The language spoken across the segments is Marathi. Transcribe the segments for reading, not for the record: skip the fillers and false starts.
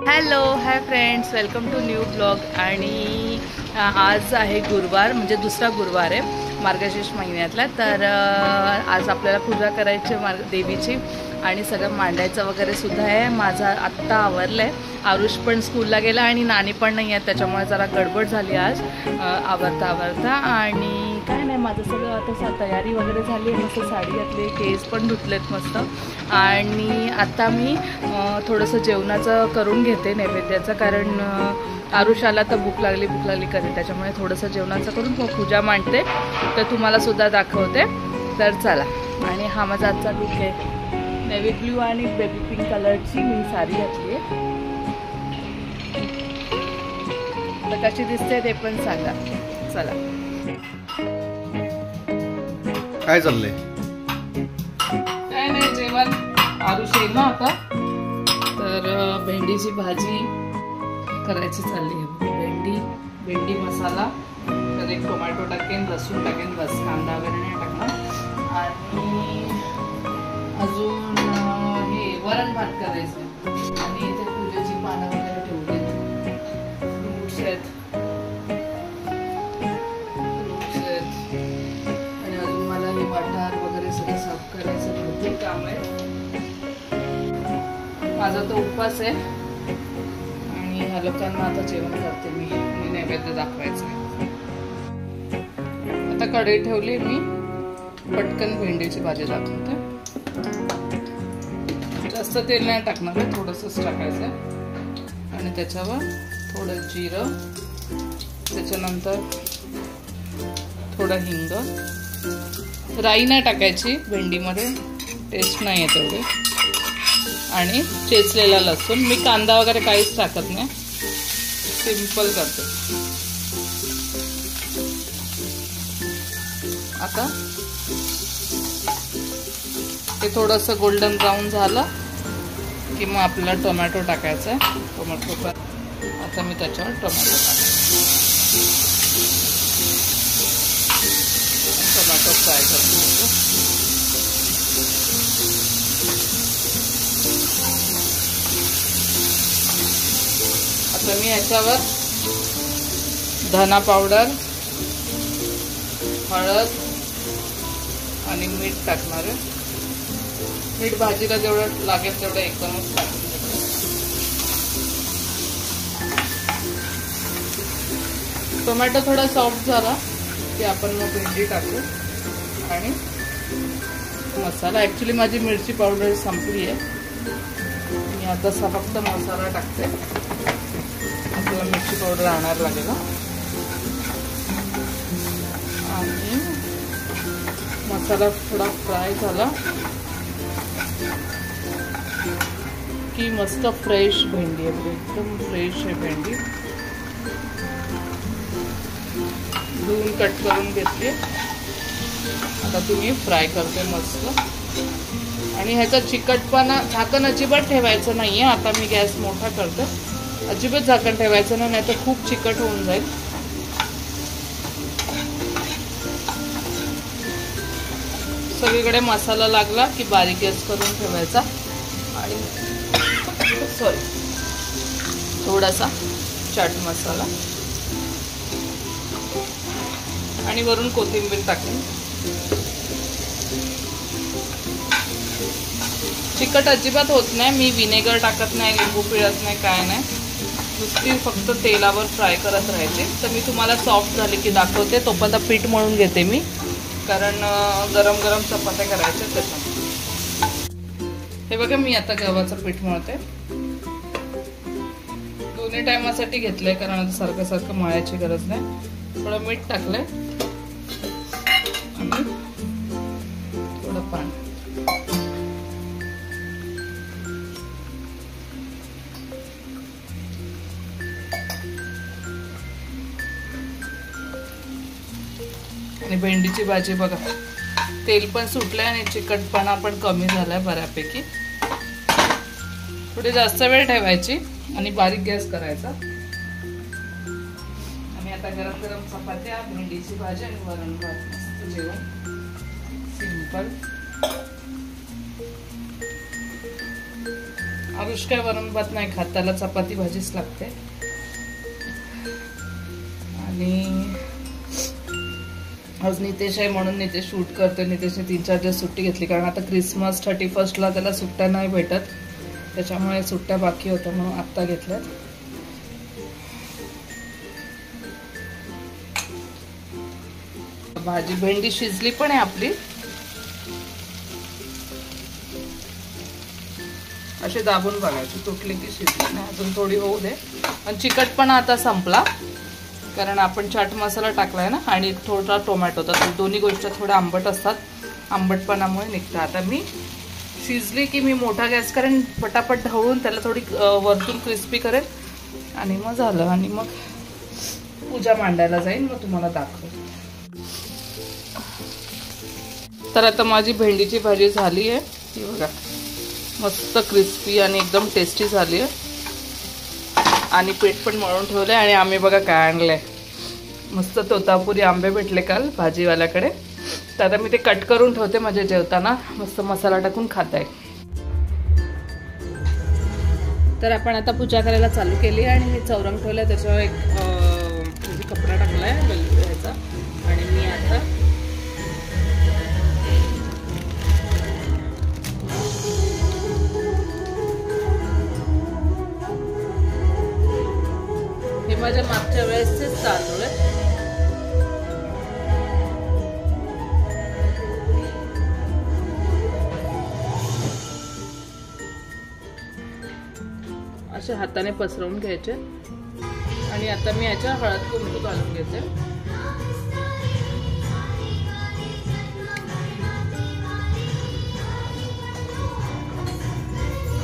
Hello hi friends, welcome to new blog. आणि आज आहे गुरुवार, म्हणजे दुसरा गुरुवार आहे मार्गशीर्ष महिन्यातला. तर आज आपल्याला पूजा करायची देवीची आणि सगळं मांडायचं वगैरे सुद्धा आहे. माझा आत्ता आवरलं आहे. आरुष पण स्कूलला गेला आणि नानी पण नाही आहे, त्याच्यामुळे जरा गडबड झाली आज आवरता. आणि काय नाही, माझं सगळं आता तयारी वगैरे झाली आहे. मस्त साडी घातली, केस पण धुतलेत मस्त. आणि आता मी थोडंसं जेवणाचं करून घेते नैवेद्याचं, कारण आरुषाला तर भूक लागली करेल, त्याच्यामुळे थोडंसं जेवणाचं करून पूजा मांडते, तर तुम्हाला सुद्धा दाखवते. तर चला. आणि हा माझा आजचा लुक आहे, नेव्ही ब्ल्यू आणि बेबी पिंक कलरची मी साडी घातली आहे. तर कशी दिसते ते पण सांगा. चला. काय चाललंय? काय नाही, जेवण. आरुष येईल ना आता, तर भेंडीची भाजी करायची चालली आहे. भेंडी मसाला, तर एक टोमॅटो टाकेन, लसूण टाकेन, बस. कांदा वगैरे नाही टाकणार. आणि अजून हे वरण भात करायचं. आणि इथे फुलाची पानं वगैरे ठेवली, फ्रुट्स आहेत. आणि अजून मला हे वाटार वगैरे सगळं साफ करायचं, भरपूर काम आहे. माझा तो उपवास आहे आणि ह्या लोकांना आता जेवण करते मी नैवेद्य दाखवायचं आहे. आता कढई ठेवली मी, पटकन भेंडीची भाजी दाखवते. जास्त तेल नाही टाकणार आहे, थोडंसंच टाकायचं आहे. आणि त्याच्यावर थोडं जिरं, त्याच्यानंतर थोडं हिंग. राई नाही टाकायची भेंडीमध्ये, टेस्ट नाही येत एवढे. आणि चेचलेला लसूण. मी कांदा वगैरे काहीच टाकत नाही, सिंपल करते. आता ते थोडंसं गोल्डन ब्राऊन झालं की मग आपल्याला टोमॅटो टाकायचा आहे. टोमॅटो पण आता मी त्याच्यावर टोमॅटो फ्राय करतो. आता मी याच्यावर धना पावडर, हळद आणि मीठ टाकणार आहे. मीठ भाजीला जेवढं लागेल तेवढं एकदमच टाकून देते. टोमॅटो थोडा सॉफ्ट झाला की आपण मग भेंडी टाकू. आणि मसाला, ॲक्च्युली माझी मिरची पावडर संपली आहे, मी आता फक्त मसाला टाकते. आपल्याला मिरची पावडर आणायला लागेल. आणि मसाला थोडा फ्राय झाला की मस्त फ्रेश भेंडी आहे, एकदम फ्रेश आहे भेंडी. धुवून कट करून घेतली. आता तुम्ही फ्राय करते मस्त. आणि ह्याचा चिकटपणा, झाकण अजिबात ठेवायचं नाही आहे. आता मी गॅस मोठा करते, अजिबात झाकण ठेवायचं नाही, तर खूप चिकट होऊन जाईल. सगळीकडे मसाला लागला की बारीक गॅस करून ठेवायचा. आणि थोडासा चाट मसाला आणि वरून कोथिंबीर टाकून. चिकट अजिबात होत नाही. मी विनेगर टाकत नाही, लिंबू पिळत नाही, काय नाही. नुसती फक्त तेलावर फ्राय करत राहायचे. तर मी तुम्हाला सॉफ्ट झाली की दाखवते. तोपर्यंत पीठ मळून घेते मी, कारण गरम गरम चपात्या करायच्या त्याच्यात. हे बघा, मी आता गव्हाचं पीठ मळते. दोन्ही टायमासाठी घेतलंय, कारण आता सारखं सारखं मळायची गरज नाही. थोडं मीठ टाकलंय आणि थोडं पाणी. आणि भेंडीची भाजी बघा, तेल पण सुटलंय आणि चिकटपणा पण कमी झालाय बऱ्यापैकी. थोडी जास्त वेळ ठेवायची आणि बारीक गॅस करायचा. आणि आता गरम गरम चपात्या, भेंडीची भाजी आणि वरण भात, मस्त जेवण सिंपल. आरुष काय वरण भात नाही खात, त्याला चपाती भाजीच लागते. आणि आज नितेश आहे म्हणून नितेश शूट करतोय. नितेशने 3-4 दिवस सुट्टी घेतली कारण आता क्रिसमस 31ला त्याला सुट्ट्या नाही भेटत, त्याच्यामुळे सुट्ट्या बाकी होत्या म्हणून आत्ता घेतल्यात. भाजी भेंडी शिजली पण आहे आपली. अशी दाबून बघायची, तुटली की शिजली नाही, अजून थोडी होऊ दे. आणि चिकटपणा आता संपला कारण आपण चाट मसाला टाकलाय ना आणि थोडा टोमॅटो, तर दोन्ही गोष्टी थोड्या आंबट असतात, आंबटपणामुळे निघतं. आता मी शिजली की मी मोठा गॅस करेन, पटापट ढवळून त्याला थोडी वरतून क्रिस्पी करेन आणि मग झालं. आणि मग पूजा मांडायला जाईन, मग तुम्हाला दाखवेन. तर आता माझी भेंडीची भाजी झाली आहे, ती बघा मस्त क्रिस्पी आणि एकदम टेस्टी झाली आहे. आणि पीठ पण मळून ठेवलंय. आणि आम्ही बघा काय आणलंय, मस्त तोतापुरी आंबे भेटले काल भाजीवाल्याकडे, तर आता मी ते कट करून ठेवते, म्हणजे जेवताना मस्त मसाला टाकून खाता आहे. तर आपण आता पूजा करायला चालू केली आणि मी चौरंग ठेवलं, त्याच्यावर एक कपडा टाकलाय ह्याचा. आणि मी आता हे माझ्या मागच्या वेळेसचेच तांदूळ आहे. असे हाताने पसरवून घ्यायचे. आणि आता मी याच्या हळद कुंकू घालून घेते.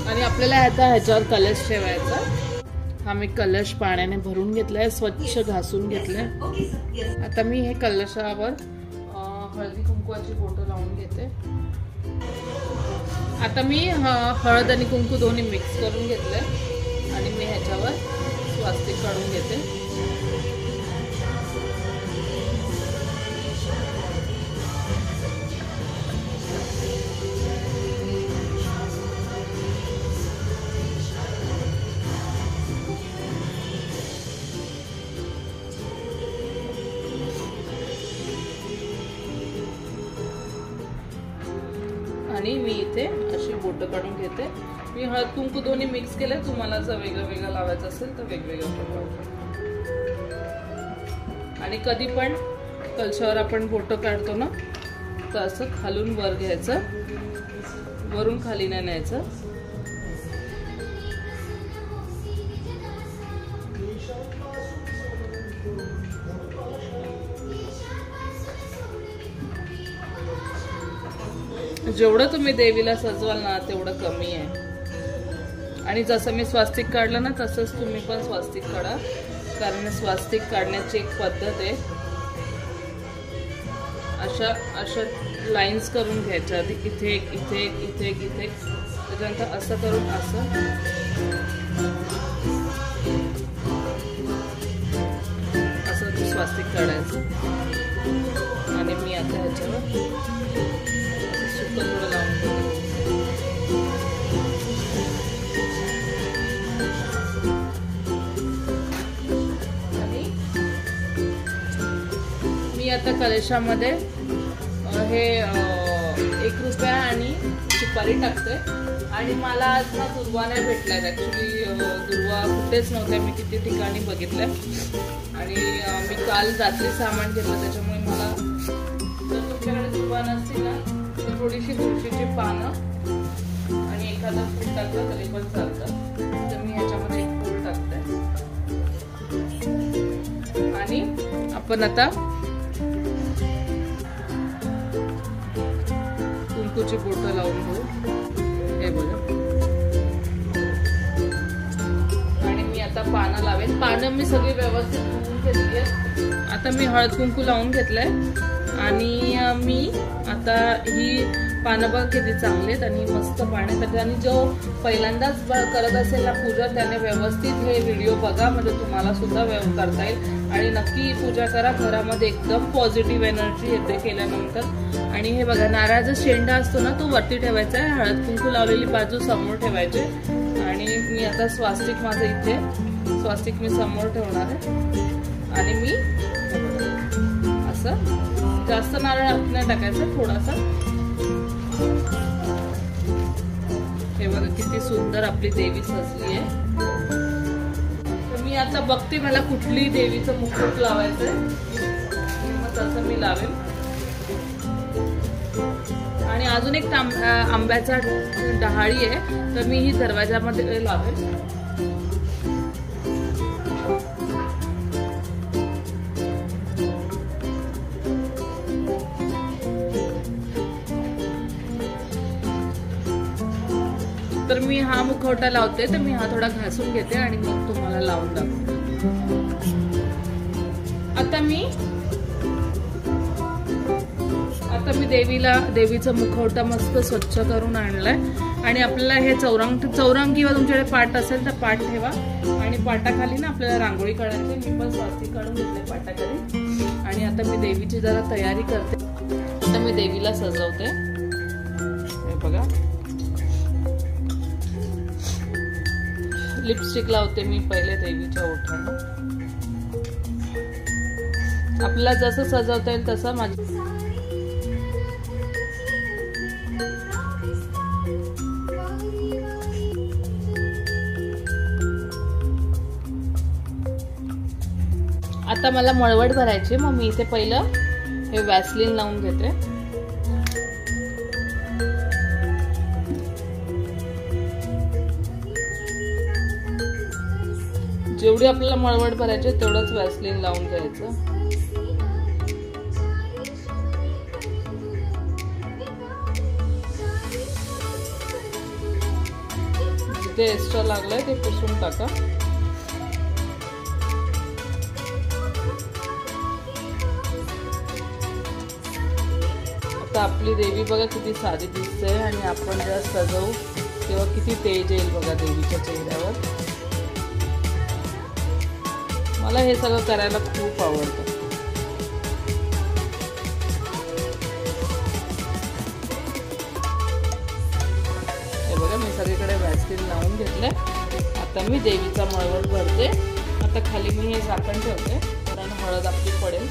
आणि आपल्याला आता ह्याच्यावर कलश ठेवायचा. हा मी कलश पाण्याने भरून घेतलाय, स्वच्छ घासून घेतलाय. आता मी हे कलशावर हळदी कुंकवाची बोटं लावून घेते. आता मी हळद आणि कुंकू दोन्ही मिक्स करून घेतलंय आणि मी ह्याच्यावर स्वास्तिक काढून घेते. आणि मी इथे अशी बोटं काढून घेते. मी हळद कुंकू दोन्ही मिक्स केले. तुम्हाला जर वेगळं वेगळं लावायचं असेल तर वेगवेगळं पण. आणि कधी पण कलशावर आपण बोटं काढतो ना, तर असं खालून वर घ्यायचं, वरून खाली नाही न्यायचं. जेवढं तुम्ही देवीला सजवाल ना तेवढं कमी आहे. आणि जसं मी स्वास्तिक काढलं ना तसंच तुम्ही पण स्वास्तिक काढा, कारण स्वास्तिक काढण्याची एक पद्धत आहे. अशा लाईन्स करून घ्यायच्या. आधी इथे एक, इथे एक, इथे एक, इथे एक, त्याच्यानंतर असं करून असं स्वास्तिक काढायचं. आणि मी आता ह्याच्यावर थोडं लावून आणि मी आता कलशामध्ये हे 1 रुपया आणि सुपारी टाकते. आणि मला आज ना दुर्वा नाही भेटलाय. ॲक्च्युली दुर्वा कुठेच नव्हत्या, मी किती ठिकाणी बघितल्या. आणि मी काल रात्री सामान घेतलं, त्याच्यामुळे मला जर तुमच्याकडे दुर्वा नसतील ना थोडीशी तुळशीची पानं आणि एखादा फूल टाकलं तरी पण चालतं. तर मी ह्याच्यामध्ये एक फूल टाकते. आणि आपण आता कुंकूची बोटं लावून घेऊ. हे बघा. आणि मी आता पानं लावेन. पानं मी सगळी व्यवस्थित धुवून घेतली आहे. आता मी हळद कुंकू लावून घेतलंय. आणि मी आता ही पानं बघ किती चांगली आहेत आणि मस्त पाण्यात. आणि जो पहिल्यांदाच करत असेल ना पूजा, त्याने व्यवस्थित हे व्हिडिओ बघा, म्हणजे तुम्हाला सुद्धा करता येईल. आणि नक्की पूजा करा. घरामध्ये एकदम पॉझिटिव्ह एनर्जी येते केल्यानंतर. आणि हे बघा, नारळाचा शेंडा असतो ना तो वरती ठेवायचा आहे, हळद कुंकू लावलेली बाजू समोर ठेवायचे. आणि आणि मी आता स्वास्तिक माझं इथे स्वास्तिक मी समोर ठेवणार आहे आणि मी असं जास्त नारळ आत नाही टाकायचं, थोडासा. हे बघा किती सुंदर आपली देवी सजली आहे. तर मी आता बघते मला कुठली देवीचं मुकुट लावायचंय, मग तसं मी लावेल. आणि अजून एक आंब्याचा डहाळी आहे, तर मी ही दरवाजामध्ये लावेल. तर मी हा मुखवटा लावते, तर मी हा थोडा घासून घेते आणि मग तुम्हाला लावून दाखवते. आता मी देवीचा मुखवटा मस्त स्वच्छ करून आणलाय. आणि आपल्याला हे चौरंग किंवा तुमच्याकडे पाट असेल तर पाट ठेवा. आणि पाटाखाली ना आपल्याला रांगोळी काढायची. मी पण स्वास्तिक काढून घेतले पाटाखाली. आणि आता मी देवीची जरा तयारी करते. आता मी देवीला सजवते. हे बघा, लिपस्टिक लावते मी पहिले देवीच्या ओठांना. आपल्याला जसं सजवता येईल तसं. आता मला मळवट भरायची, मग मी इथे पहिलं हे वॅसलीन लावून घेते. जेवढी आपल्याला मळवट भरायची तेवढंच वॅसलीन लावून घ्यायचं. जिथे एक्स्ट्रा लागलंय ते पुसून टाका. आता आपली देवी बघा किती साधी दिसते आणि आपण जेव्हा सजवू तेव्हा किती तेज येईल बघा देवीच्या चेहऱ्यावर. मला हे सगळं करायला खूप आवडतं. हे बघा मी सगळीकडे वॅसलीन लावून घेतलंय. आता मी देवीचा मळवट भरते. आता खाली मी हे झाकण ठेवते कारण हळद आपली पडेल.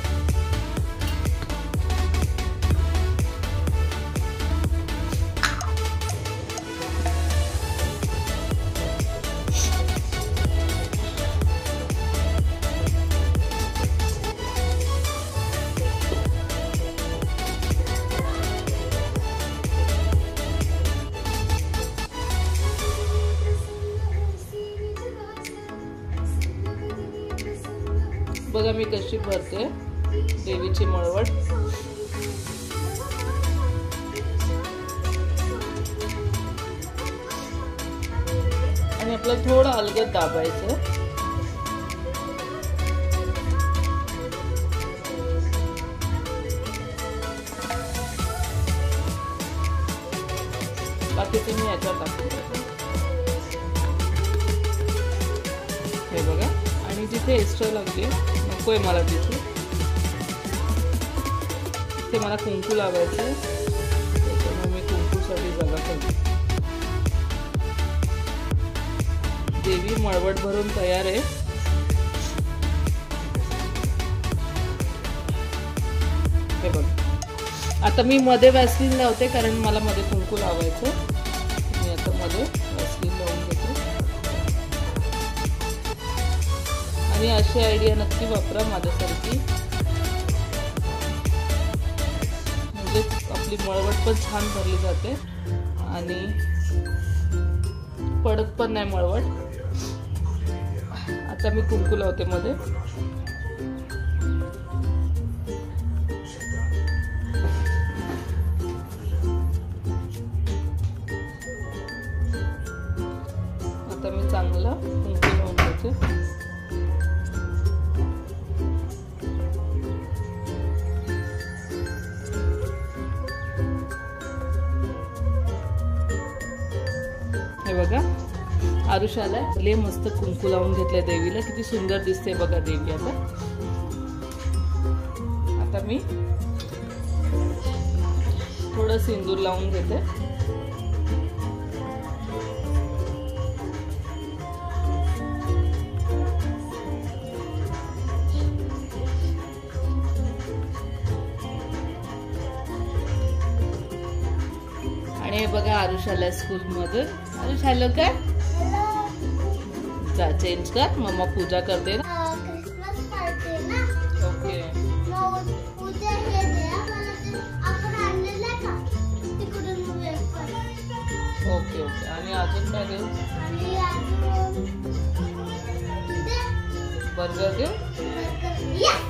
बघा मी कशी भरते देवीची मळवट. आणि आपल्याला थोडं अलगद दाबायचं. बाकी तुम्ही याच्यात टाकून हे बघा. आणि जिथे एक्स्ट्रा लागली नकोय मला तिथे, इथे मला कुंकू लावायचं आहे, त्याच्यामुळे मी कुंकूसाठी जागा करते. देवी मळवट भरून तयार आहे. हे बघ, आता मी मध्ये वॅसलीन लावते कारण मला मध्ये कुंकू लावायचं. मी आता मध्ये वॅसलीन लावून घेते. आणि अशी आयडिया नक्की वापरा माझ्यासारखी, म्हणजे आपली मळवट पण छान भरली जाते आणि पडत पण नाही मळवट. आता मी कुंकू लावते मध्ये. आता मी चांगला कुंकू लावून घेते. हे बघा आरुषाला लय मस्त कुंकू लावून घेतलंय देवीला. किती सुंदर दिसते बघा देवी. आता मी थोडं सिंदूर लावून घेते. बघा आरुष आलाय स्कूल मधून. आरुष हॅलो काय? जा चेंज कर, मम्मा पूजा करते ना. क्रिसमस पार्टी आहे ना. ओके मग उद्या हे द्या मला ते आपण आणलेलं का तिकडून वेफर. Okay okay. आणि अजून काय देऊ? आणि अजून दे बर्गर देऊ? Yes!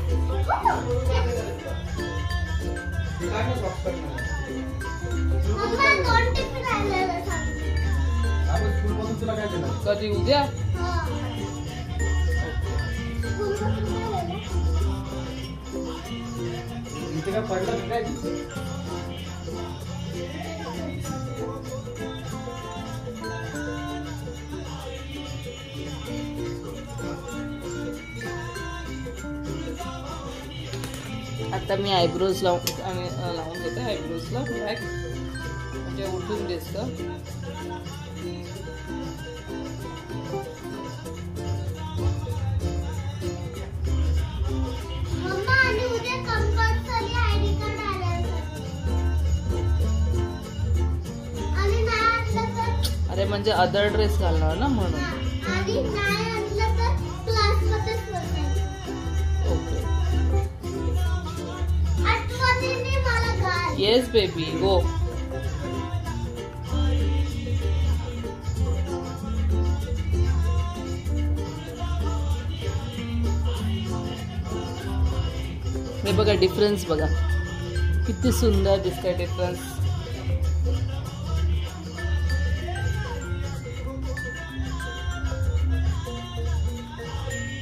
मम्मा 2 टिफिन आणलेलं सांग. कधी उद्या? आता मी आयब्रोज लावून घेते. आयब्रोजला ब्लॅक म्हणजे उठून दिसतं. मम्मा आणि उद्या कंपल्सरी आयडी कार्ड आणायचं. आणि नाही आणलं तर अरे म्हणजे अदर ड्रेस घालणार ना म्हणून. आणि नाही आणलं तर क्लासमध्येच बसायचं. ओके. आठवणीने मला घाल. येस बेबी गो. हे बघा डिफरन्स बघा किती सुंदर दिसतंय डिफरन्स.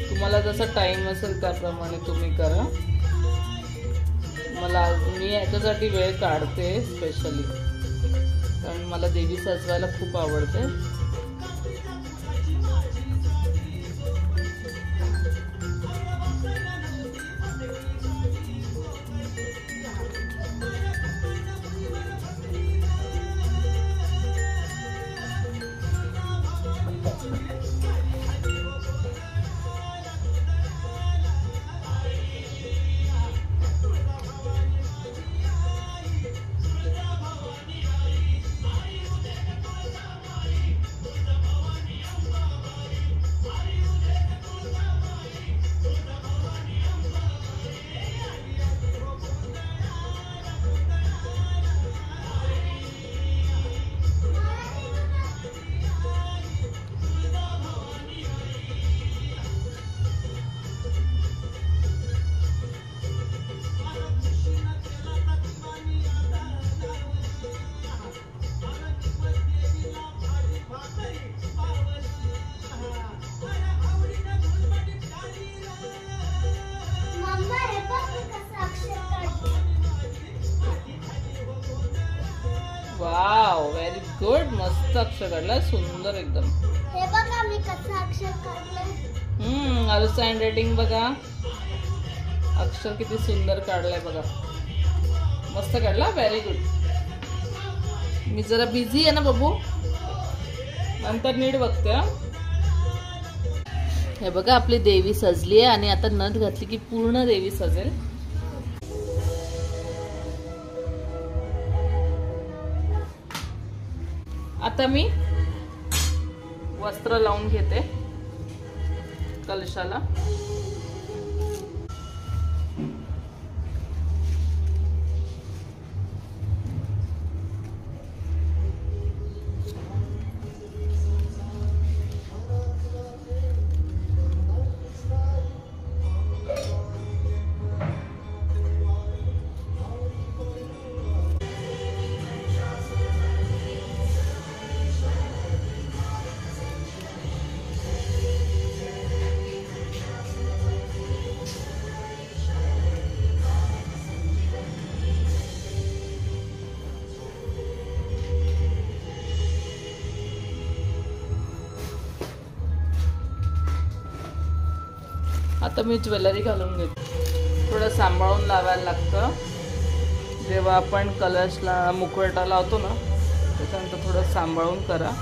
तुम्हाला जसा टाइम असेल त्याप्रमाणे तुम्ही करा. मी याच्यासाठी वेळ काढते स्पेशली, कारण मला देवी सजवायला खूप आवडते. मम्मा हे बघ मी कसं अक्षर काढते. Wow very good. मस्त अक्षर काढला, सुंदर एकदम. हे बघा मी कसं अक्षर काढलंय. आरुषचं हँड रायटिंग बघा, अक्षर किती सुंदर काढलंय बघा. मस्त काढला, व्हेरी गुड. मी जरा बिझी आहे ना बाबू, नंतर नीट बघते. हा हे बघा आपली देवी सजली आहे आणि आता नथ घातली की पूर्ण देवी सजेल. आता मी वस्त्र लावून घेते कलशाला. आता मी ज्वेलरी घालून घेते. थोडं सांभाळून लावायला लागतं. जेव्हा आपण कलशला मुखवटा लावतो ना, त्याच्यानंतर थोडं सांभाळून करा.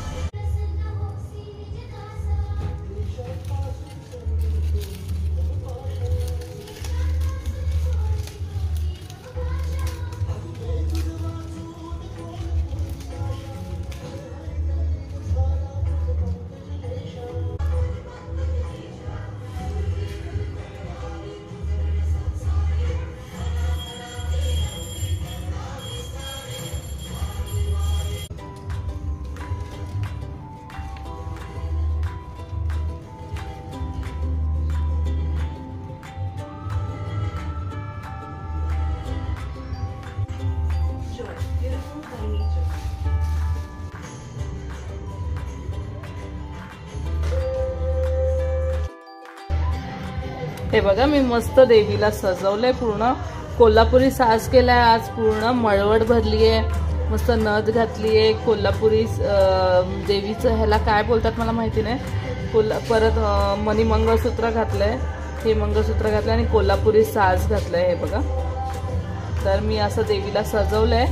हे बघा मी मस्त देवीला सजवलंय, पूर्ण कोल्हापुरी साज केलाय आज, पूर्ण मळवट भरली आहे, मस्त नथ घातली आहे, कोल्हापुरी देवीचं ह्याला काय बोलतात मला माहिती नाही, परत मणी मंगळसूत्र घातलंय, हे मंगळसूत्र घातलं आणि कोल्हापुरी साज घातलंय हे बघा. तर मी असं देवीला सजवलंय.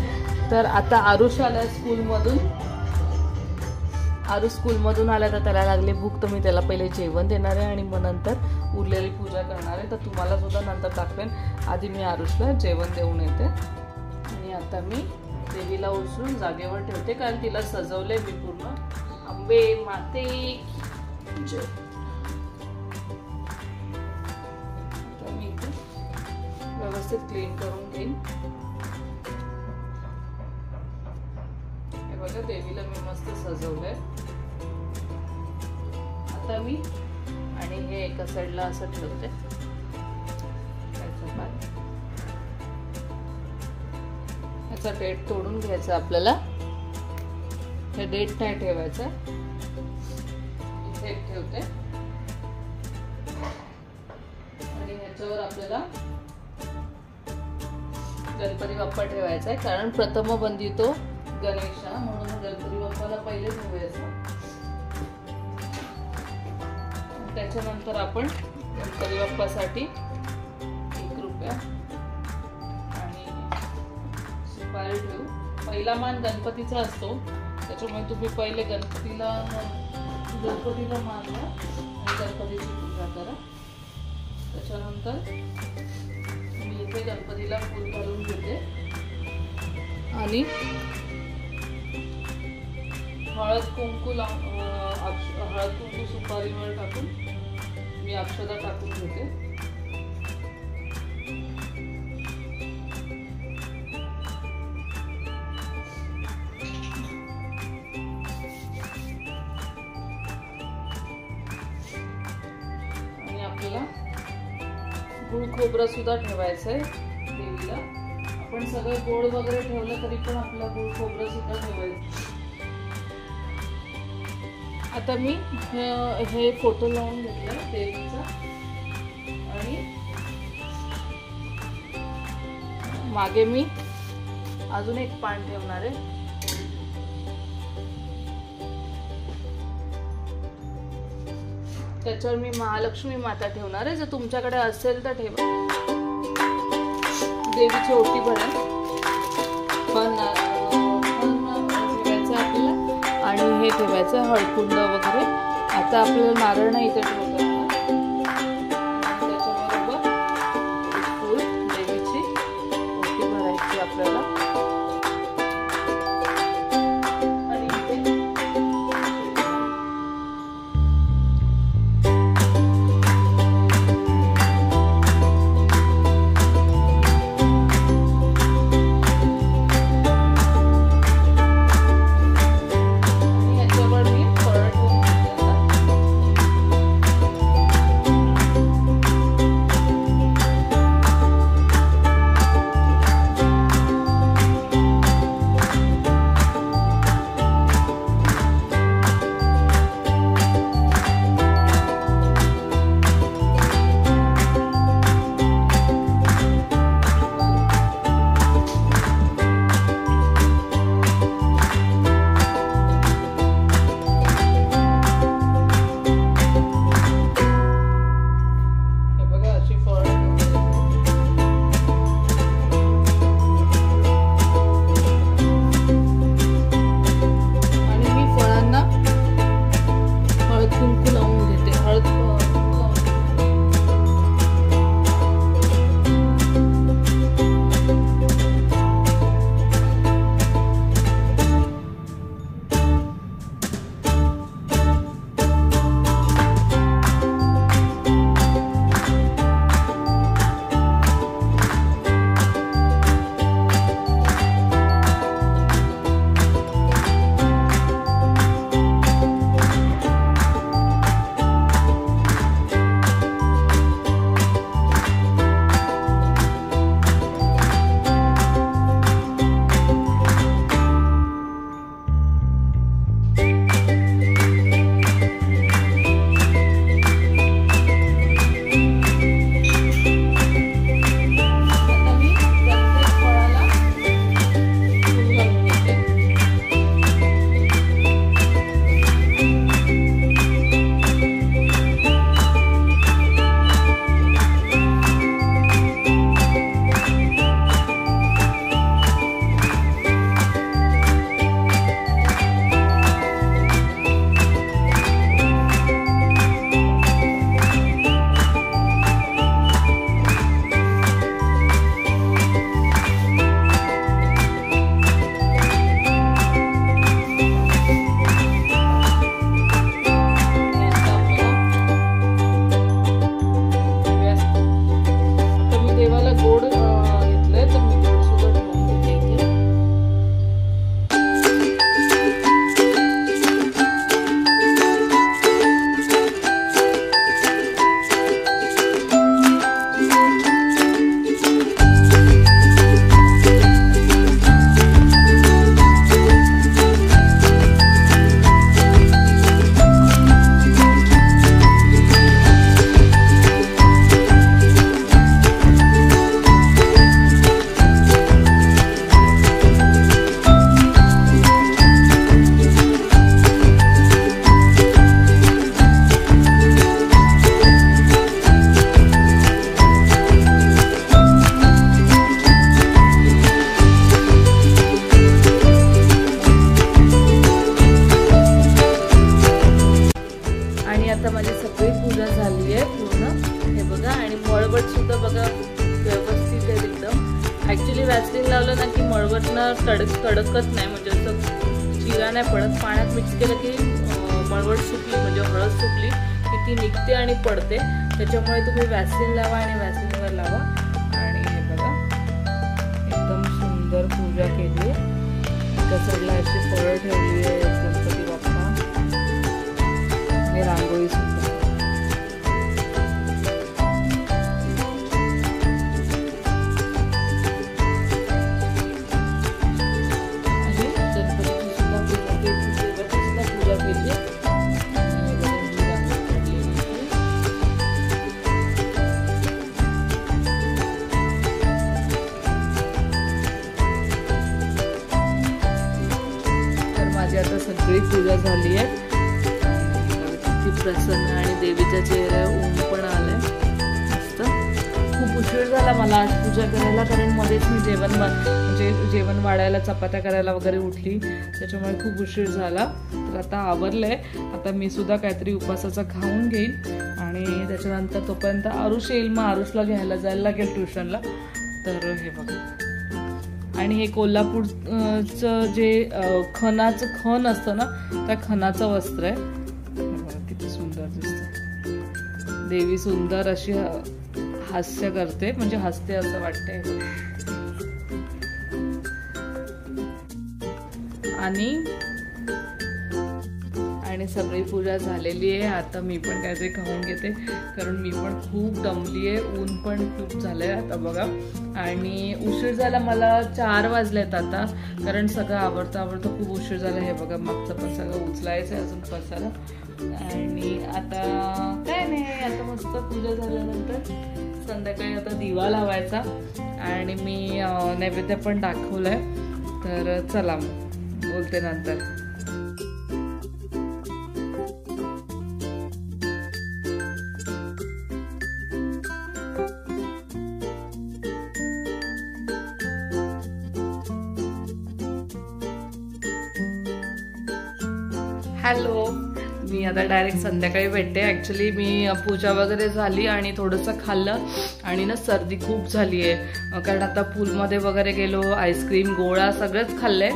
तर आता आरुष आलाय स्कूलमधून, आरुष स्कूलमधून आला तर त्याला लागले भूक, तर मी त्याला पहिले जेवण देणार आहे आणि मग नंतर उरलेली पूजा करणार आहे. तर तुम्हाला सुद्धा नंतर दाखवेन, आधी मी आरुषला जेवण देऊन येते. आणि आता मी देवीला उचलून जागेवर ठेवते, कारण तिला सजवलंय मी पूर्ण. अंबे माते जय. आता मी इथे व्यवस्थित क्लीन करून घेईन. हे बघा देवीला मी मस्त सजवलंय. आता मी आणि हे एका साईडला असं ठेवते. याचा डेट तोडून घ्यायचा आपल्याला, हे डेट नाही ठेवायचं, इथे ठेवते. आणि ह्याच्यावर आपल्याला गणपती बाप्पा ठेवायचा आहे, कारण प्रथम बंदितो गणेश, म्हणून गणपती बाप्पाला पहिले ठेवायचं. त्याच्यानंतर आपण गणपती बाप्पासाठी 1 रुपया आणि सुपारी ठेवू. पहिला मान गणपतीचा असतो, त्याच्यामुळे तुम्ही पहिले गणपतीला मान द्या आणि गणपतीची पूजा करा. त्याच्यानंतर मी इथे गणपतीला फूल घालून घेते आणि हळद कुंकू सुपारीवर टाकून मी अक्षता टाकून घेते. आणि आपल्याला गुळ खोबरं सुद्धा ठेवायचं आहे देवीला. आपण सगळं गोड वगैरे ठेवलं तरी पण आपलं गुळ खोबरं सुद्धा ठेवायचं. आता मी हे फोटो लावून घेतला देवीचा आणि मागे मी अजून एक पान ठेवणार आहे. त्याच्यावर मी महालक्ष्मी माता ठेवणार आहे. जर तुमच्याकडे असेल तर ठेवा. देवीची ओटी भरा पण ठेवायचं आपल्याला आणि हे ठेवायचं हळकुंड वगैरे. आता आपल्याला नारळ नाही इथे ठेवता, त्याच्याबरोबर फूल देवीची ओटी भरायची आपल्याला. आणि इथे सगळी पूजा झाली आहे पूर्ण हे बघा. आणि मळवट सुद्धा बघा व्यवस्थित आहे एकदम. ॲक्च्युली वॅसलीन लावलं ना की मळवटनं तडकत नाही, म्हणजे असं चिरा नाही पडत. पाण्यात मिक्स केलं की मळवट सुकली म्हणजे हळद सुकली की ती निघते आणि पडते. त्याच्यामुळे तुम्ही वॅसलीन लावा आणि वॅसलीनवर लावा. आणि हे बघा एकदम सुंदर पूजा केली आहे. एका साईडला अशी फळं ठेवली आहे गणपती बाप्पा आणि रांगोळी सुद्धा. आता सगळी पूजा झाली आहे. किती प्रसन्न आणि देवीच्या चेहऱ्यावर ऊन पण आलंय मस्त. खूप उशीर झाला मला आज पूजा करायला, कारण मध्येच मी जेवण वाढायला चपात्या करायला वगैरे उठली, त्याच्यामुळे खूप उशीर झाला. तर आता आवरलंय. आता मी सुद्धा काहीतरी उपवासाचा खाऊन घेईन आणि त्याच्यानंतर तोपर्यंत आरुष येईल. मग आरुषला घ्यायला जायला लागेल ट्युशनला. तर हे बघा. आणि हे कोल्हापूरचं जे खण असतं ना त्या खणाचं वस्त्र आहे. किती सुंदर दिसतं. देवी सुंदर अशी हास्य करते, म्हणजे हसते असं वाटतंय. आणि सगळी पूजा झालेली आहे. आता मी पण काहीतरी खाऊन घेते, कारण मी पण खूप दमली आहे. ऊन पण खूप झालंय आता बघा. आणि उशीर झाला मला 4 वाजलेत आता, कारण सगळं आवरता खूप उशीर झाला. हे बघा मागचं पण सगळं उचलायचं आहे अजून पसारा. आणि आता काय नाही, आता मस्त पूजा झाल्यानंतर संध्याकाळी आता दिवा लावायचा. आणि मी नैवेद्य पण दाखवलंय. तर चला मग बोलते नंतर. हॅलो, मी आता डायरेक्ट संध्याकाळी भेटते. ॲक्च्युली मी पूजा वगैरे झाली आणि थोडंसं खाल्लं आणि ना सर्दी खूप झाली आहे, कारण आता पूलमध्ये वगैरे गेलो, आईस्क्रीम गोळा सगळंच खाल्लंय.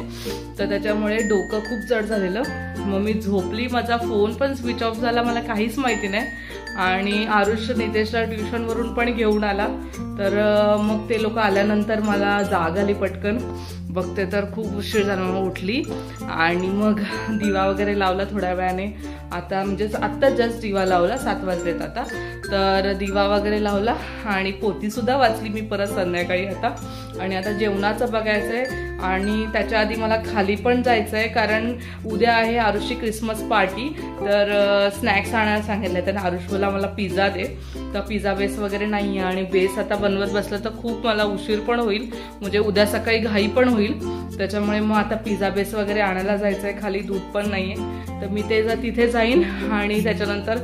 तर त्याच्यामुळे डोकं खूप जड झालेलं. मग मी झोपली. माझा फोन पण स्विच ऑफ झाला, मला काहीच माहिती नाही. आणि आरुष नितेशला ट्युशनवरून पण घेऊन आला. तर मग ते लोक आल्यानंतर मला जाग आली. पटकन बघते तर खूप उशीर झाला. मग उठली आणि मग दिवा वगैरे लावला थोड्या वेळाने. आता म्हणजे आत्ता जस्ट दिवा लावला, 7 वाजलेत आता. तर दिवा वगैरे लावला आणि पोथी सुद्धा वाचली मी परत संध्याकाळी आता. आणि आता जेवणाचं बघायचंय. आणि त्याच्या आधी मला खाली पण जायचंय, कारण उद्या आहे आरुषची क्रिसमस पार्टी. तर स्नॅक्स आणायला सांगितलं. तर आरुष बोला मला पिझ्झा दे. तर पिझ्झा बेस वगैरे नाही आहे, आणि बेस आता बनवत बसलं तर खूप मला उशीर पण होईल, म्हणजे उद्या सकाळी घाई पण होईल. त्याच्यामुळे मग आता पिझ्झा बेस वगैरे आणायला जायचंय. खाली दूध पण नाहीये. तर मी तिथे जाईन. आणि त्याच्यानंतर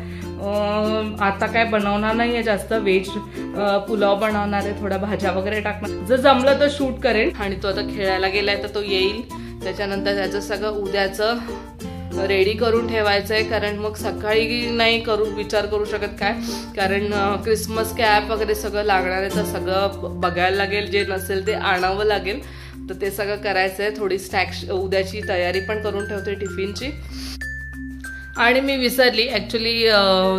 आता काय बनवणार नाहीये जास्त, व्हेज पुलाव बनवणार आहे, थोड्या भाज्या वगैरे टाकणार. जर जमलं तर शूट करेन. आणि तो आता खेळायला गेलाय तर तो येईल. त्याच्यानंतर त्याचं सगळं उद्याचं रेडी करून ठेवायचंय, कारण मग सकाळी नाही विचार करू शकत काय, कारण क्रिसमस कॅप वगैरे सगळं लागणार आहे. तर सगळं बघायला लागेल, जे नसेल ते आणावं लागेल. तर ते सगळं करायचंय. थोडी स्नॅक्स उद्याची तयारी पण करून ठेवते टिफिनची. आणि मी विसरली ॲक्च्युली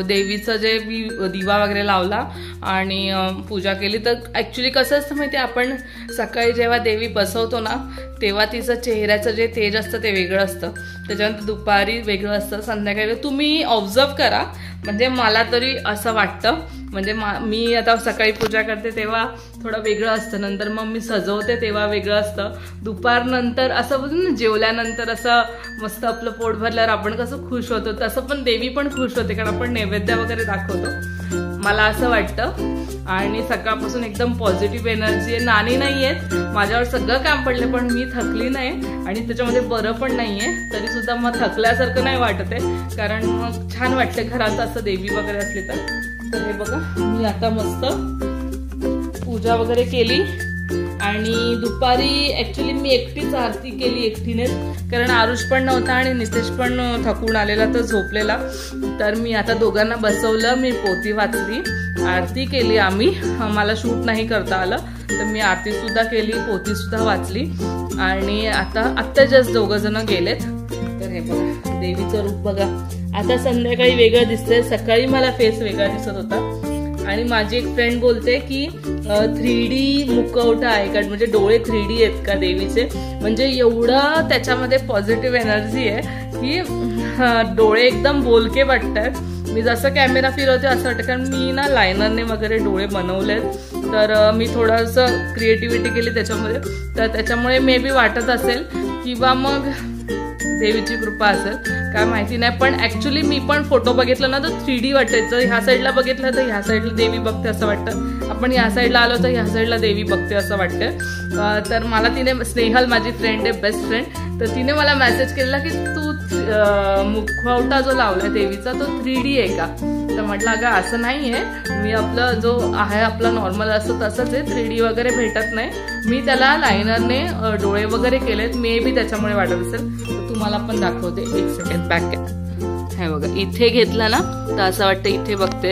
देवीचं जे मी दिवा वगैरे लावला आणि पूजा केली. तर ॲक्च्युली कसं असतं माहिती आहे, आपण सकाळी जेव्हा देवी बसवतो ना तेव्हा तिचं चेहऱ्याचं जे तेज असतं ते वेगळं असतं. त्याच्यानंतर दुपारी वेगळं असतं, संध्याकाळी. तुम्ही ऑब्झर्व करा, म्हणजे मला तरी असं वाटतं. म्हणजे मी आता सकाळी पूजा करते तेव्हा थोडं वेगळं असतं, नंतर मग मी सजवते तेव्हा वेगळं असतं, दुपारनंतर असं बोलून ना जेवल्यानंतर असं मस्त आपलं पोट भरल्यावर आपण कसं खुश होतो तसं पण देवी पण खुश होते, कारण आपण नैवेद्य वगैरे दाखवतो, मला असं वाटतं. आणि सकाळपासून एकदम पॉझिटिव्ह एनर्जी आहे. नाणी नाही आहेत माझ्यावर, सगळं काम पडले पण मी थकली नाही आणि त्याच्यामध्ये बरं पण नाहीये, तरी सुद्धा मग थकल्यासारखं नाही वाटत आहे, कारण मग छान वाटतं घरात असं देवी वगैरे असली तर. हे बघा मी आता मस्त पूजा वगैरे केली आणि दुपारी ॲक्च्युली मी एकटीच आरती केली एकटीनेच, कारण आरुष पण नव्हता आणि नितेश पण थकून आलेला तर झोपलेला. तर मी आता दोघांना बसवलं, मी पोथी वाचली, आरती केली आम्ही, मला शूट नाही करता आलं तर मी आरतीसुद्धा केली, पोथीसुद्धा वाचली. आणि आत्ता जस्ट दोघं जण गेलेत. तर हे बघा देवीचं रूप बघा, आता संध्याकाळी वेगळं दिसतंय, सकाळी मला फेस वेगळा दिसत होता. आणि माझी एक फ्रेंड बोलते की 3D मुखवटा आहे का, म्हणजे डोळे 3D आहेत का देवीचे, म्हणजे एवढं त्याच्यामध्ये पॉझिटिव्ह एनर्जी आहे की डोळे एकदम बोलके वाटतात. मी जसं कॅमेरा फिरवते असं वाटतं, कारण मी ना लायनरने वगैरे डोळे बनवलेत, तर मी थोडंसं क्रिएटिव्हिटी केली त्याच्यामध्ये, तर त्याच्यामुळे मे बी वाटत असेल किंवा मग देवीची कृपा असेल, काय माहिती नाही. पण ऍक्च्युली मी पण फोटो बघितला ना तर 3D वाटायचं, ह्या साईडला बघितलं तर ह्या साईडला देवी बघते असं वाटतं, आपण ह्या साईडला आलो तर ह्या साईडला देवी बघते असं वाटतं. तर मला तिने, स्नेहल माझी फ्रेंड आहे, बेस्ट फ्रेंड, तर तिने मला मेसेज केला की तू मुखवटा जो लावलाय देवीचा तो 3D आहे का. तर म्हटलं अगं असं नाही आहे, मी आपलं जो आहे आपला नॉर्मल असं तसंच आहे, 3D वगैरे भेटत नाही, मी त्याला लायनरने डोळे वगैरे केलेत, मे बी त्याच्यामुळे वाटत असेल. तर तुम्हाला पण दाखवते, एक सेकंड बॅक. हे बघा इथे घेतला ना तर असं वाटतं इथे बघते,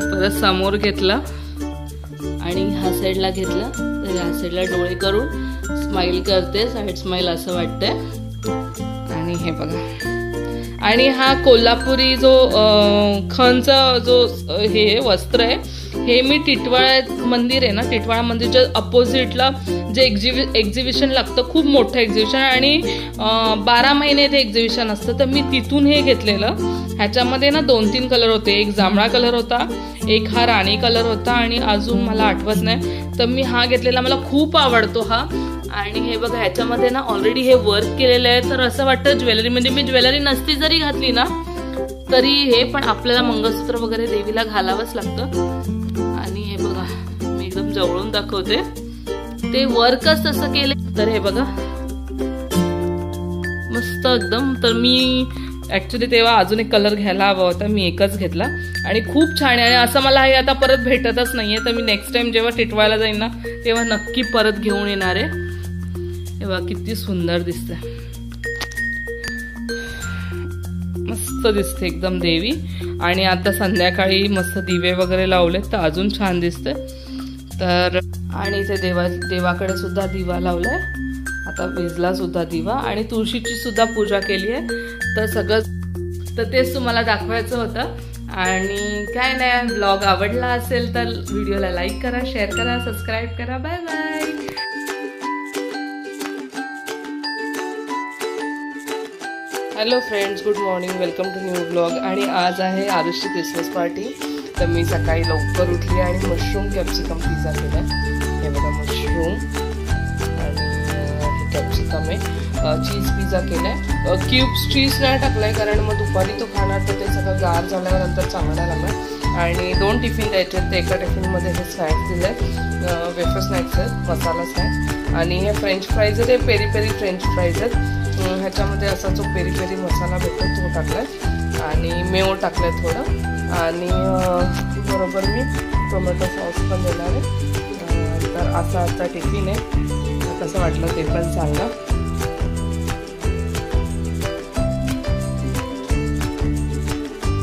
परत समोर घेतला आणि ह्या साईडला घेतला तर ह्या साईडला डोळे करून स्माइल करते, साईड स्माइल असं वाटतंय. आणि हे बघा, आणि हा कोल्हापुरी जो खणचा जो हे वस्त्र आहे, हे मी टिटवाळा मंदिर आहे ना, टिटवाळा मंदिरच्या अपोजिटला जे एक्झिबिशन लागतं, खूप मोठं एक्झिबिशन, आणि 12 महिने ते एक्झिबिशन असतं, तर मी तिथून हे घेतलेलं. ह्याच्यामध्ये ना 2-3 कलर होते, एक जांभळा कलर होता, एक हा राणी कलर होता, आणि अजून मला आठवत नाही, तर मी हा घेतलेला, मला खूप आवडतो हा. आणि हे बघा ह्याच्यामध्ये ना ऑलरेडी हे वर्क केलेलं आहे, तर असं वाटतं ज्वेलरी, म्हणजे मी ज्वेलरी नसती जरी घातली ना तरी हे, पण आपल्याला मंगळसूत्र वगैरे देवीला घालावंच लागतं. आणि हे बघा मी एकदम जवळून दाखवते, ते वर्कच तसं केलं. तर हे बघा मस्त एकदम. तर मी ऍक्च्युली तेव्हा अजून एक कलर घ्यायला हवा होता, मी एकच घेतला आणि खूप छान आहे. आणि असं मला हे आता परत भेटतच नाहीये, तर मी नेक्स्ट टाइम जेव्हा टिटवायला जाईन ना तेव्हा नक्की परत घेऊन येणार आहे. हे बघा किती सुंदर दिसते, मस्त दिसते एकदम देवी. आणि आता संध्याकाळी मस्त दिवे वगैरे लावलेत तर अजून छान दिसते. तर आणि इथे देवाकडे सुद्धा दिवा लावलाय, आता विजला सुद्धा दिवा, आणि तुळशीची सुद्धा पूजा केली आहे. तर सगळं, तर तेच तुम्हाला दाखवायचं होतं. आणि काय नाही, ब्लॉग आवडला असेल तर व्हिडिओला लाईक करा, शेअर करा, सबस्क्राईब करा. Bye bye. Hello friends, good morning, welcome to new blog. आणि आज आहे आरुषची क्रिसमस पार्टी. तर मी सकाळी लवकर उठली आणि मशरूम कॅप्सिकम पिझ्झा केला. हे बघा मशरूम आणि हे कॅप्सिकम आहे, चीज पिझ्झा केलाय. क्यूब्स चीज नाही टाकलाय, कारण मग दुपारी तो खाणार तर ते सगळं गार झाल्यावर नंतर चांगला लागणार. आणि 2 टिफिन द्यायचे आहेत, तर एका टिफिनमध्ये हे स्नॅक्स दिले आहेत, वेफर स्नॅक्स आहेत, मसाला स्नॅक्स. आणि हे फ्रेंच फ्राईज आहेत, हे पेरी पेरी फ्रेंच फ्राईज आहेत. ह्याच्यामध्ये असा जो पेरी पेरी मसाला भेटतो तो टाकलाय आणि मेओ टाकलाय थोडं. आणि बरोबर मी टोमॅटो सॉस पण देणार आहे. तर असा आता टिफिन आहे, कसं वाटलं ते पण सांगा.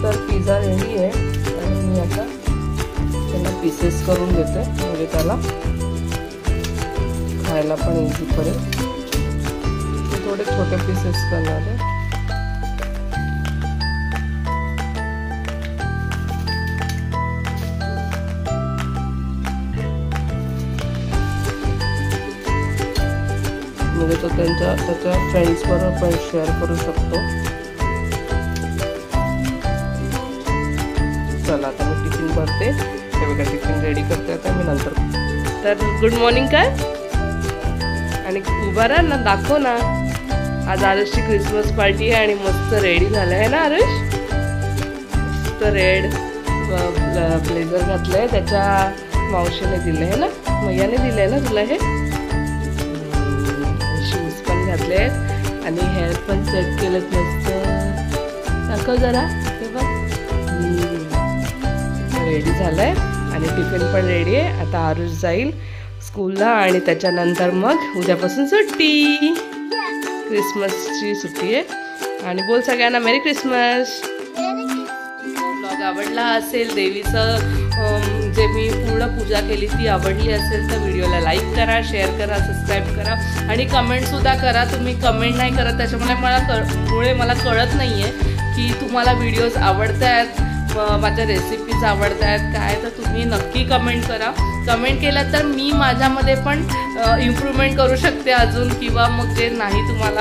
तर पिझ्झा रेडी आहे आणि मी आता त्याला पीसेस करून देते, म्हणजे त्याला खायला पण इझी पडेल. थोडे छोटे पीसेस करणार आहे. म्हणजे तो त्याच्या फ्रेंड्स बरोबर पण शेअर करू शकतो. चला आता मी टिफिन भरते, हे बघा टिफिन रेडी करते आता मी नंतर. तर गुड मॉर्निंग काय, आणि उभा राहा ना, दाखव ना. आज आरुषची क्रिसमस पार्टी आहे आणि मस्त रेडी झालं आहे ना आरुष. मस्त रेड ब्लेझर घातलं आहे, त्याच्या मावशीने दिलं आहे ना, मैयाने दिलं आहे ना तुला हे. शूज पण घातले आहेत आणि हेअर पण सेट केलेत मस्त. दाखव जरा, हे बघ रेडी झालं आहे आणि टिफिन पण रेडी आहे. आता आरुष जाईल स्कूलला आणि त्याच्यानंतर मग उद्यापासून सुट्टी, क्रिसमसची सुट्टी आहे. आणि बोल सगळ्यांना मेरी क्रिसमस. ब्लॉग आवडला असेल, देवीचं जे मी पूर्ण पूजा केली ती आवडली असेल तर व्हिडिओला लाईक करा, शेअर करा, सबस्क्राईब करा आणि कमेंटसुद्धा करा. तुम्ही कमेंट नाही करत त्याच्यामुळे मला कळत नाही आहे की तुम्हाला व्हिडिओज आवडत आहेत, माझ्या रेसिपीज आवडत आहेत काय. तर तुम्ही नक्की कमेंट करा. कमेंट केलं तर मी माझ्यामध्ये पण इम्प्रूव्हमेंट करू शकते अजून, किंवा मग जे नाही तुम्हाला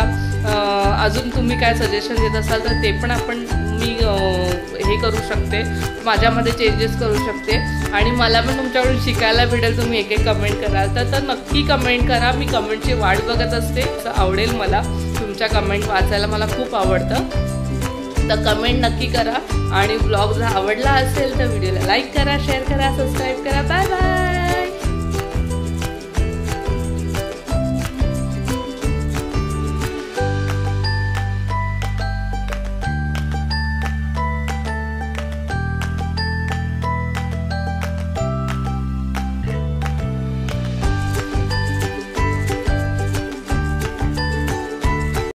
अजून तुम्ही काय सजेशन देत असाल तर ते पण मी हे करू शकते, माझ्यामध्ये चेंजेस करू शकते आणि मला पण तुमच्याकडून शिकायला भेटेल. तुम्ही एक एक कमेंट कराल तर नक्की कमेंट करा. मी कमेंटची वाट बघत असते, तर आवडेल मला तुमच्या कमेंट वाचायला, मला खूप आवडतं. तर कमेंट नक्की करा आणि ब्लॉग जर आवडला असेल तर व्हिडिओला लाईक करा, शेअर करा, सबस्क्राईब करा. Bye bye.